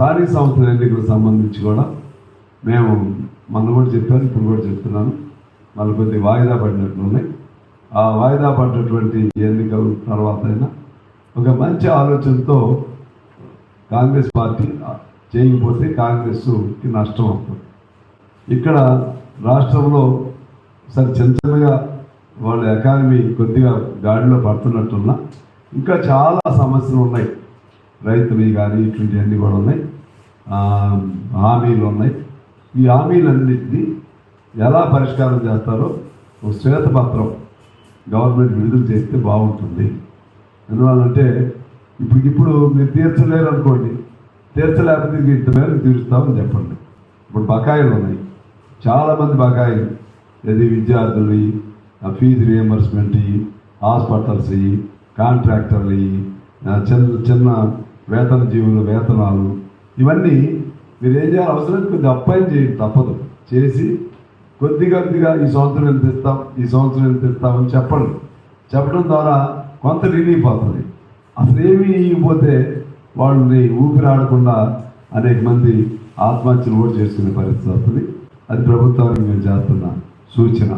స్థానిక సంస్థల ఎన్నికలకు సంబంధించి కూడా మేము మొన్న కూడా చెప్పాను, ఇప్పుడు కూడా చెప్తున్నాను, మళ్ళీ కొద్దిగా వాయిదా పడినట్లున్నాయి. ఆ వాయిదా పడినటువంటి ఎన్నికల తర్వాత అయినా ఒక మంచి ఆలోచనతో కాంగ్రెస్ పార్టీ చేయకపోతే కాంగ్రెస్కి నష్టం అవుతుంది. ఇక్కడ రాష్ట్రంలో సరే చిన్నగా వాళ్ళ ఎకానమీ కొద్దిగా గాడిలో పడుతున్నట్టున్నా ఇంకా చాలా సమస్యలు ఉన్నాయి. రైతులు కానీ ఇటువంటివన్నీ కూడా ఉన్నాయి, హామీలు ఉన్నాయి. ఈ హామీలన్నింటినీ ఎలా పరిష్కారం చేస్తారో ఒక శ్వేతపత్రం గవర్నమెంట్ విడుదల చేస్తే బాగుంటుంది. ఎందువల్లంటే ఇప్పుడు మీరు తీర్చలేరు అనుకోండి, తీర్చలేకపోతే ఇంత మేరకు తీరుస్తామని చెప్పండి. ఇప్పుడు బకాయిలు ఉన్నాయి, చాలామంది బకాయిలు, ఏది విద్యార్థులు ఫీజు రియంబర్స్మెంట్, హాస్పిటల్స్, కాంట్రాక్టర్లు, చిన్న చిన్న వేతన జీవుల వేతనాలు, ఇవన్నీ మీరు ఏం చేయాలి, అవసరం కొద్దిగా అప్లై చేయండి, తప్పదు. చేసి కొద్దిగా ఈ సంవత్సరం ఎంత ఇస్తాం, ఈ సంవత్సరం ఎంత ఇస్తామని చెప్పండి. చెప్పడం ద్వారా కొంత రిలీఫ్ అవుతుంది. అసలు ఏమీ ఇవ్వకపోతే వాళ్ళని ఊపిరాడకుండా అనేక మంది ఆత్మహత్యలు కూడా చేసుకునే పరిస్థితి వస్తుంది. అది ప్రభుత్వానికి మేము చేస్తున్న సూచన.